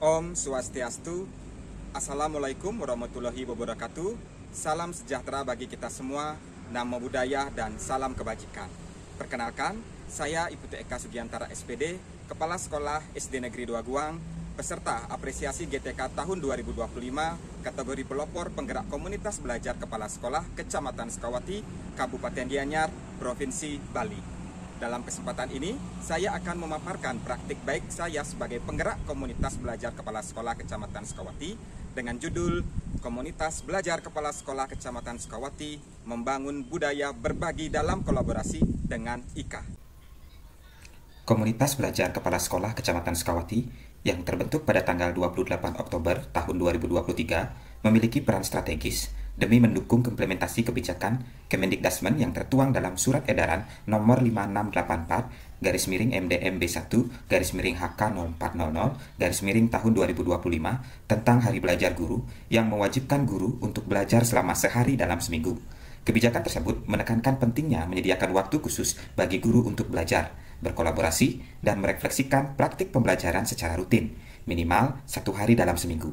Om Swastiastu. Assalamualaikum warahmatullahi wabarakatuh. Salam sejahtera bagi kita semua. Namo Buddhaya dan salam kebajikan. Perkenalkan, saya Ibu Eka Sugiantara SPD, Kepala Sekolah SD Negeri 2 Guang, peserta apresiasi GTK tahun 2025, kategori pelopor penggerak komunitas belajar kepala sekolah Kecamatan Sukawati, Kabupaten Gianyar, Provinsi Bali. Dalam kesempatan ini, saya akan memaparkan praktik baik saya sebagai penggerak komunitas belajar kepala sekolah Kecamatan Sukawati dengan judul Komunitas Belajar Kepala Sekolah Kecamatan Sukawati Membangun Budaya Berbagi dalam Kolaborasi dengan IKA. Komunitas Belajar Kepala Sekolah Kecamatan Sukawati yang terbentuk pada tanggal 28 Oktober tahun 2023 memiliki peran strategis demi mendukung implementasi kebijakan Kemendikdasmen yang tertuang dalam Surat Edaran Nomor 5684/MB1/HK0400/tahun 2025 tentang Hari Belajar Guru yang mewajibkan guru untuk belajar selama sehari dalam seminggu. Kebijakan tersebut menekankan pentingnya menyediakan waktu khusus bagi guru untuk belajar, berkolaborasi, dan merefleksikan praktik pembelajaran secara rutin, minimal 1 hari dalam seminggu.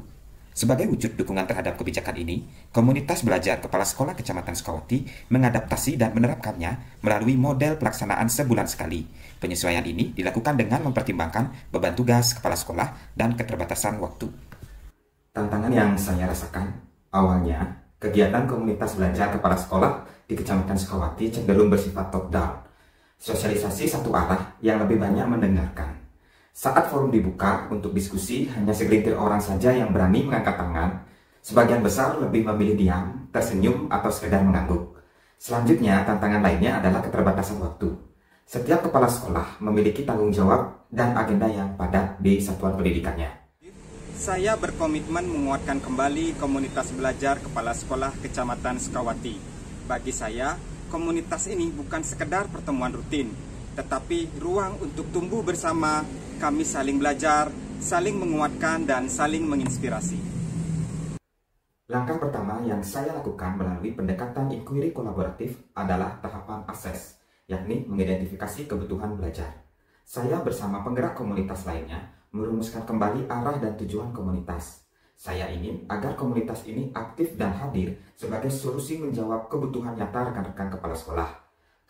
Sebagai wujud dukungan terhadap kebijakan ini, Komunitas Belajar Kepala Sekolah Kecamatan Sukawati mengadaptasi dan menerapkannya melalui model pelaksanaan sebulan sekali. Penyesuaian ini dilakukan dengan mempertimbangkan beban tugas kepala sekolah dan keterbatasan waktu. Tantangan yang saya rasakan awalnya, kegiatan komunitas belajar kepala sekolah di Kecamatan Sukawati cenderung bersifat top-down. Sosialisasi satu arah yang lebih banyak mendengarkan. Saat forum dibuka untuk diskusi, hanya segelintir orang saja yang berani mengangkat tangan. Sebagian besar lebih memilih diam, tersenyum, atau sekedar mengangguk. Selanjutnya, tantangan lainnya adalah keterbatasan waktu. Setiap kepala sekolah memiliki tanggung jawab dan agenda yang padat di satuan pendidikannya. Saya berkomitmen menguatkan kembali komunitas belajar kepala sekolah Kecamatan Sukawati. Bagi saya, komunitas ini bukan sekedar pertemuan rutin, tetapi ruang untuk tumbuh bersama. Kami saling belajar, saling menguatkan, dan saling menginspirasi. Langkah pertama yang saya lakukan melalui pendekatan inquiry kolaboratif adalah tahapan akses, yakni mengidentifikasi kebutuhan belajar. Saya bersama penggerak komunitas lainnya merumuskan kembali arah dan tujuan komunitas. Saya ingin agar komunitas ini aktif dan hadir sebagai solusi menjawab kebutuhan nyata rekan-rekan kepala sekolah.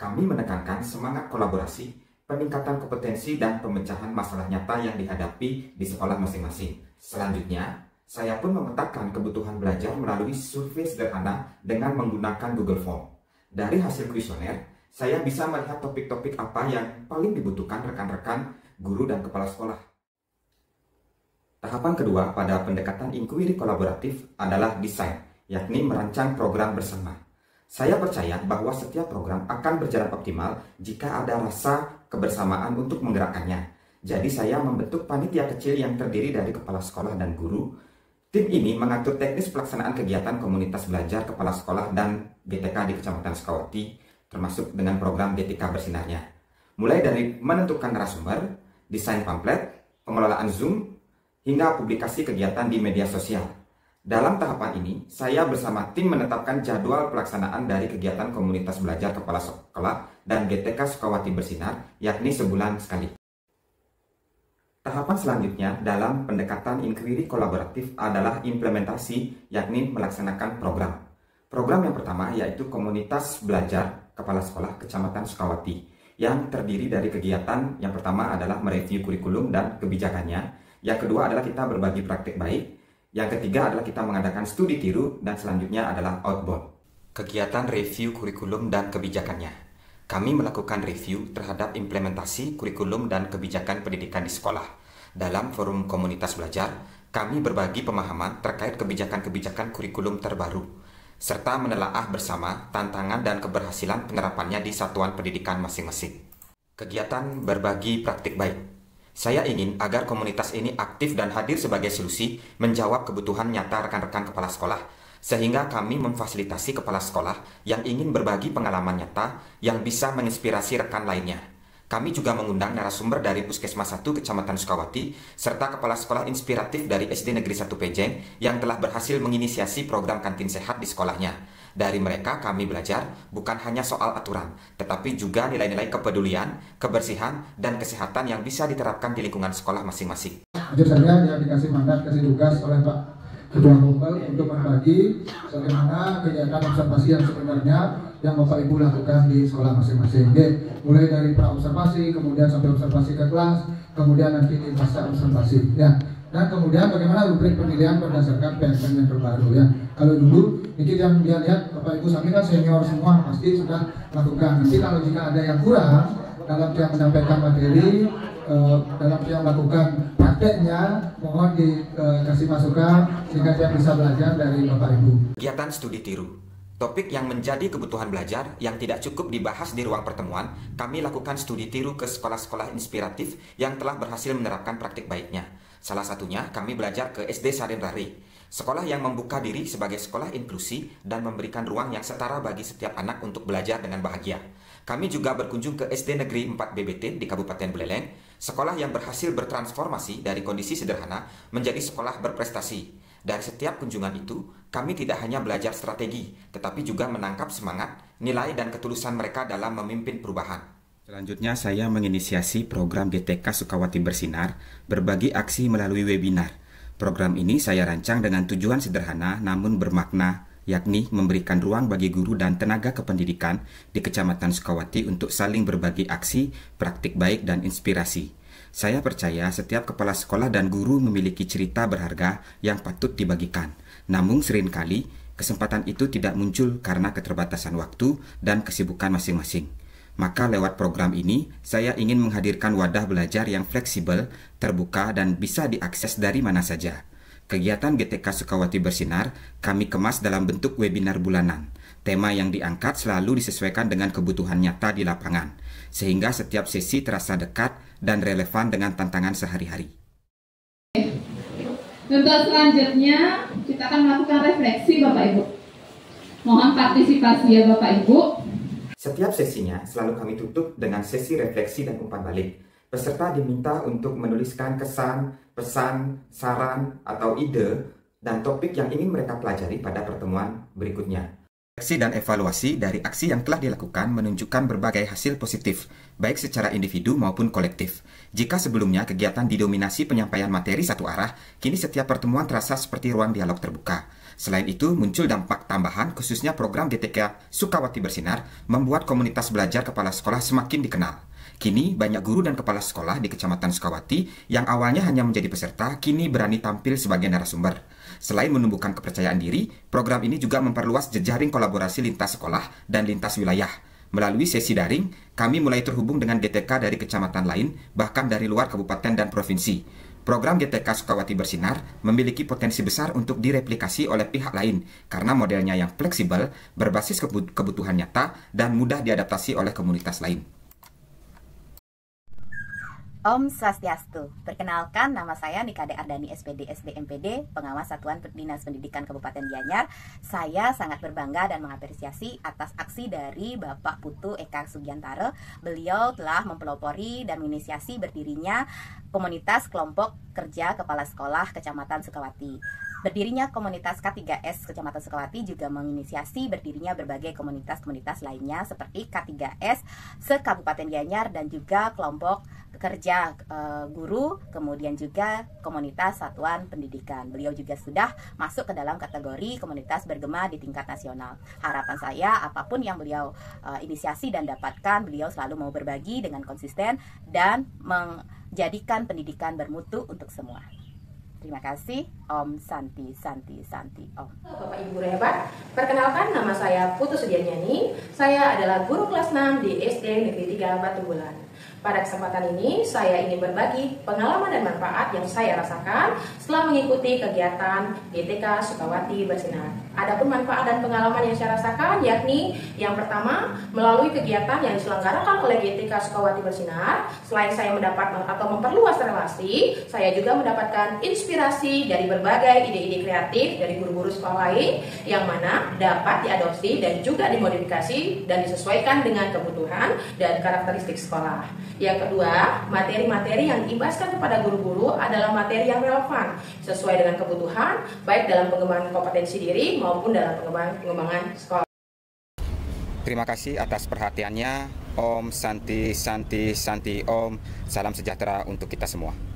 Kami menekankan semangat kolaborasi, peningkatan kompetensi, dan pemecahan masalah nyata yang dihadapi di sekolah masing-masing. Selanjutnya, saya pun memetakan kebutuhan belajar melalui survei sederhana dengan menggunakan Google Form. Dari hasil kuesioner, saya bisa melihat topik-topik apa yang paling dibutuhkan rekan-rekan, guru, dan kepala sekolah. Tahapan kedua pada pendekatan inquiry kolaboratif adalah desain, yakni merancang program bersama. Saya percaya bahwa setiap program akan berjalan optimal jika ada rasa kebersamaan untuk menggerakkannya. Jadi saya membentuk panitia kecil yang terdiri dari kepala sekolah dan guru. Tim ini mengatur teknis pelaksanaan kegiatan komunitas belajar kepala sekolah dan GTK di Kecamatan Sukawati, termasuk dengan program GTK bersinarnya. Mulai dari menentukan narasumber, desain pamflet, pengelolaan Zoom, hingga publikasi kegiatan di media sosial. Dalam tahapan ini, saya bersama tim menetapkan jadwal pelaksanaan dari kegiatan komunitas belajar kepala sekolah dan GTK Sukawati Bersinar, yakni sebulan sekali. Tahapan selanjutnya dalam pendekatan inquiry kolaboratif adalah implementasi, yakni melaksanakan program. Program yang pertama yaitu komunitas belajar kepala sekolah Kecamatan Sukawati, yang terdiri dari kegiatan yang pertama adalah mereview kurikulum dan kebijakannya, yang kedua adalah kita berbagi praktik baik, yang ketiga adalah kita mengadakan studi tiru, dan selanjutnya adalah outbound. Kegiatan review kurikulum dan kebijakannya. Kami melakukan review terhadap implementasi kurikulum dan kebijakan pendidikan di sekolah. Dalam forum komunitas belajar, kami berbagi pemahaman terkait kebijakan-kebijakan kurikulum terbaru, serta menelaah bersama tantangan dan keberhasilan penerapannya di satuan pendidikan masing-masing. Kegiatan berbagi praktik baik. Saya ingin agar komunitas ini aktif dan hadir sebagai solusi menjawab kebutuhan nyata rekan-rekan kepala sekolah, sehingga kami memfasilitasi kepala sekolah yang ingin berbagi pengalaman nyata yang bisa menginspirasi rekan lainnya. Kami juga mengundang narasumber dari Puskesmas 1 Kecamatan Sukawati, serta Kepala Sekolah Inspiratif dari SD Negeri 1 Pejeng yang telah berhasil menginisiasi program kantin sehat di sekolahnya. Dari mereka kami belajar bukan hanya soal aturan, tetapi juga nilai-nilai kepedulian, kebersihan, dan kesehatan yang bisa diterapkan di lingkungan sekolah masing-masing. Jujur saja dia dikasih mandat, kasih tugas oleh Pak Ketua Kumpul untuk berbagi bagaimana kegiatan observasi yang sebenarnya yang Bapak Ibu lakukan di sekolah masing-masing. Mulai dari pra-observasi, kemudian sampai observasi ke kelas, kemudian nanti di masa observasi. Ya. Dan kemudian bagaimana rubrik penilaian berdasarkan PMN yang terbaru ya. Kalau dulu ini yang dia lihat Bapak Ibu kami kan senior semua pasti sudah lakukan. Nanti kalau jika ada yang kurang dalam dia menyampaikan materi, dalam dia melakukan prakteknya, mohon dikasih masukan sehingga dia bisa belajar dari Bapak Ibu. Kegiatan studi tiru. Topik yang menjadi kebutuhan belajar yang tidak cukup dibahas di ruang pertemuan, kami lakukan studi tiru ke sekolah-sekolah inspiratif yang telah berhasil menerapkan praktik baiknya. Salah satunya kami belajar ke SD Sarinrari, sekolah yang membuka diri sebagai sekolah inklusi dan memberikan ruang yang setara bagi setiap anak untuk belajar dengan bahagia. Kami juga berkunjung ke SD Negeri 4 BBT di Kabupaten Buleleng, sekolah yang berhasil bertransformasi dari kondisi sederhana menjadi sekolah berprestasi. Dari setiap kunjungan itu, kami tidak hanya belajar strategi, tetapi juga menangkap semangat, nilai, dan ketulusan mereka dalam memimpin perubahan. Selanjutnya saya menginisiasi program GTK Sukawati Bersinar, berbagi aksi melalui webinar. Program ini saya rancang dengan tujuan sederhana namun bermakna, yakni memberikan ruang bagi guru dan tenaga kependidikan di Kecamatan Sukawati untuk saling berbagi aksi, praktik baik, dan inspirasi. Saya percaya setiap kepala sekolah dan guru memiliki cerita berharga yang patut dibagikan. Namun seringkali kesempatan itu tidak muncul karena keterbatasan waktu dan kesibukan masing-masing. Maka lewat program ini, saya ingin menghadirkan wadah belajar yang fleksibel, terbuka, dan bisa diakses dari mana saja. Kegiatan GTK Sukawati Bersinar kami kemas dalam bentuk webinar bulanan. Tema yang diangkat selalu disesuaikan dengan kebutuhan nyata di lapangan, sehingga setiap sesi terasa dekat dan relevan dengan tantangan sehari-hari. Untuk selanjutnya, kita akan melakukan refleksi Bapak Ibu. Mohon partisipasi ya Bapak Ibu. Setiap sesinya selalu kami tutup dengan sesi refleksi dan umpan balik. Peserta diminta untuk menuliskan kesan, pesan, saran, atau ide dan topik yang ingin mereka pelajari pada pertemuan berikutnya. Refleksi dan evaluasi dari aksi yang telah dilakukan menunjukkan berbagai hasil positif, baik secara individu maupun kolektif. Jika sebelumnya kegiatan didominasi penyampaian materi satu arah, kini setiap pertemuan terasa seperti ruang dialog terbuka. Selain itu, muncul dampak tambahan, khususnya program GTK Sukawati Bersinar membuat komunitas belajar kepala sekolah semakin dikenal. Kini, banyak guru dan kepala sekolah di Kecamatan Sukawati yang awalnya hanya menjadi peserta, kini berani tampil sebagai narasumber. Selain menumbuhkan kepercayaan diri, program ini juga memperluas jejaring kolaborasi lintas sekolah dan lintas wilayah. Melalui sesi daring, kami mulai terhubung dengan GTK dari kecamatan lain, bahkan dari luar kabupaten dan provinsi. Program GTK Sukawati Bersinar memiliki potensi besar untuk direplikasi oleh pihak lain karena modelnya yang fleksibel, berbasis kebutuhan nyata, dan mudah diadaptasi oleh komunitas lain. Om Swastiastu. Perkenalkan, nama saya Nikade Ardani SPD SDMPD, Pengawas Satuan Dinas Pendidikan Kabupaten Gianyar. Saya sangat berbangga dan mengapresiasi atas aksi dari Bapak Putu Eka Sugiantare. Beliau telah mempelopori dan menginisiasi berdirinya komunitas kelompok kerja kepala sekolah Kecamatan Sukawati. Berdirinya komunitas K3S Kecamatan Sukawati juga menginisiasi berdirinya berbagai komunitas-komunitas lainnya seperti K3S se-Kabupaten Gianyar dan juga kelompok kerja guru, kemudian juga komunitas satuan pendidikan. Beliau juga sudah masuk ke dalam kategori komunitas bergema di tingkat nasional. Harapan saya apapun yang beliau inisiasi dan dapatkan, beliau selalu mau berbagi dengan konsisten dan menjadikan pendidikan bermutu untuk semua. Terima kasih. Om Santi Santi Santi Om. Bapak Ibu hebat, perkenalkan nama saya Putu Sudianyani. Saya adalah guru kelas 6 di SD Negeri 3 Batu Bulan. Pada kesempatan ini saya ingin berbagi pengalaman dan manfaat yang saya rasakan setelah mengikuti kegiatan GTK Sukawati Bersinar. Adapun manfaat dan pengalaman yang saya rasakan yakni yang pertama, melalui kegiatan yang diselenggarakan oleh GTK Sukawati Bersinar, selain saya mendapat atau memperluas relasi, saya juga mendapatkan inspirasi dari berbagai ide-ide kreatif dari guru-guru sekolah lain yang mana dapat diadopsi dan juga dimodifikasi dan disesuaikan dengan kebutuhan dan karakteristik sekolah. Yang kedua, materi-materi yang diimbaskan kepada guru-guru adalah materi yang relevan sesuai dengan kebutuhan baik dalam pengembangan kompetensi diri maupun dalam pengembangan sekolah. Terima kasih atas perhatiannya. Om Santi Santi Santi Om. Salam sejahtera untuk kita semua.